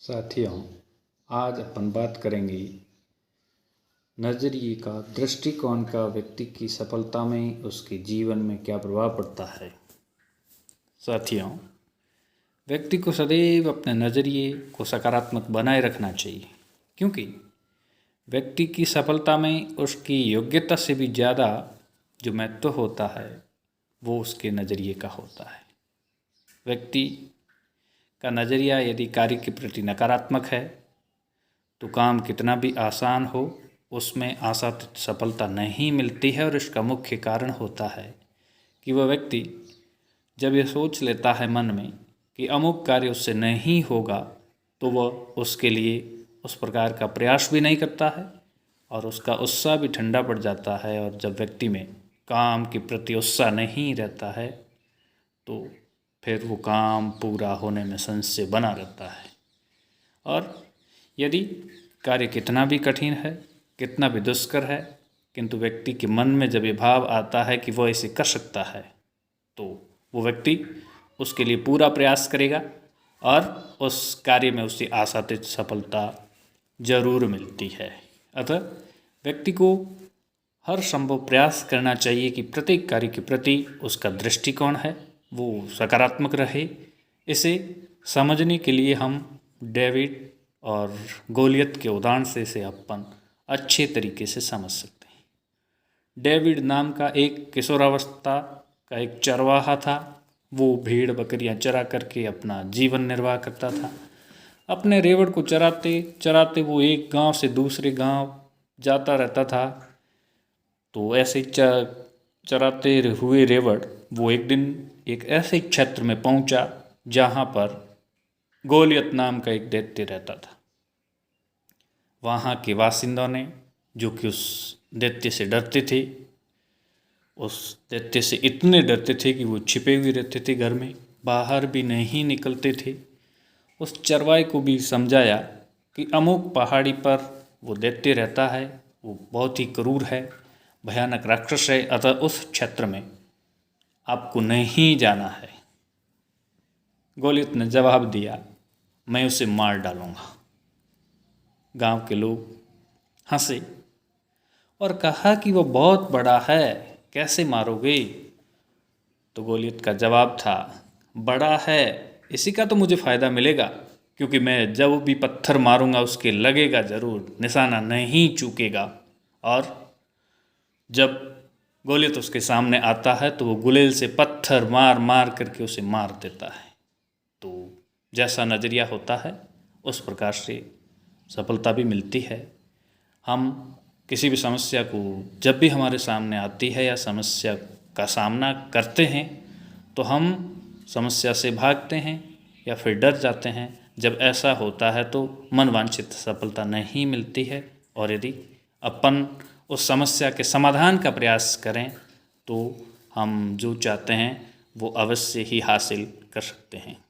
साथियों, आज अपन बात करेंगे नज़रिए का, दृष्टिकोण का व्यक्ति की सफलता में, उसके जीवन में क्या प्रभाव पड़ता है। साथियों, व्यक्ति को सदैव अपने नज़रिए को सकारात्मक बनाए रखना चाहिए, क्योंकि व्यक्ति की सफलता में उसकी योग्यता से भी ज़्यादा जो महत्व होता है वो उसके नज़रिए का होता है। व्यक्ति का नज़रिया यदि कार्य के प्रति नकारात्मक है तो काम कितना भी आसान हो उसमें आशातीत सफलता नहीं मिलती है। और इसका मुख्य कारण होता है कि वह व्यक्ति जब यह सोच लेता है मन में कि अमुक कार्य उससे नहीं होगा तो वह उसके लिए उस प्रकार का प्रयास भी नहीं करता है और उसका उत्साह भी ठंडा पड़ जाता है। और जब व्यक्ति में काम के प्रति उत्साह नहीं रहता है तो फिर वो काम पूरा होने में संशय बना रहता है। और यदि कार्य कितना भी कठिन है, कितना भी दुष्कर है, किंतु व्यक्ति के मन में जब ये भाव आता है कि वह इसे कर सकता है तो वो व्यक्ति उसके लिए पूरा प्रयास करेगा और उस कार्य में उसे आशातीत सफलता जरूर मिलती है। अतः व्यक्ति को हर संभव प्रयास करना चाहिए कि प्रत्येक कार्य के प्रति उसका दृष्टिकोण है वो सकारात्मक रहे। इसे समझने के लिए हम डेविड और गोलियत के उदाहरण से इसे अपन अच्छे तरीके से समझ सकते हैं। डेविड नाम का एक किशोरावस्था का एक चरवाहा था। वो भेड़ बकरियां चरा करके अपना जीवन निर्वाह करता था। अपने रेवड़ को चराते चराते वो एक गांव से दूसरे गांव जाता रहता था। तो ऐसे चराते हुए रेवड़ वो एक दिन एक ऐसे क्षेत्र में पहुंचा जहां पर गोलियत नाम का एक दैत्य रहता था। वहाँ के बासिंदों ने, जो कि उस दैत्य से डरते थे, उस दैत्य से इतने डरते थे कि वो छिपे हुए रहते थे घर में, बाहर भी नहीं निकलते थे, उस चरवाहे को भी समझाया कि अमुक पहाड़ी पर वो दैत्य रहता है, वो बहुत ही क्रूर है, भयानक राक्षस है, अतः उस क्षेत्र में आपको नहीं जाना है। गोलियत ने जवाब दिया, मैं उसे मार डालूंगा। गांव के लोग हंसे और कहा कि वह बहुत बड़ा है, कैसे मारोगे। तो गोलियत का जवाब था, बड़ा है इसी का तो मुझे फ़ायदा मिलेगा, क्योंकि मैं जब भी पत्थर मारूंगा उसके लगेगा ज़रूर, निशाना नहीं चूकेगा। और जब गोलियत उसके सामने आता है तो वो गुलेल से पत्थर मार मार करके उसे मार देता है। तो जैसा नज़रिया होता है उस प्रकार से सफलता भी मिलती है। हम किसी भी समस्या को जब भी हमारे सामने आती है या समस्या का सामना करते हैं तो हम समस्या से भागते हैं या फिर डर जाते हैं। जब ऐसा होता है तो मनवांछित सफलता नहीं मिलती है। और यदि अपन उस समस्या के समाधान का प्रयास करें तो हम जो चाहते हैं वो अवश्य ही हासिल कर सकते हैं।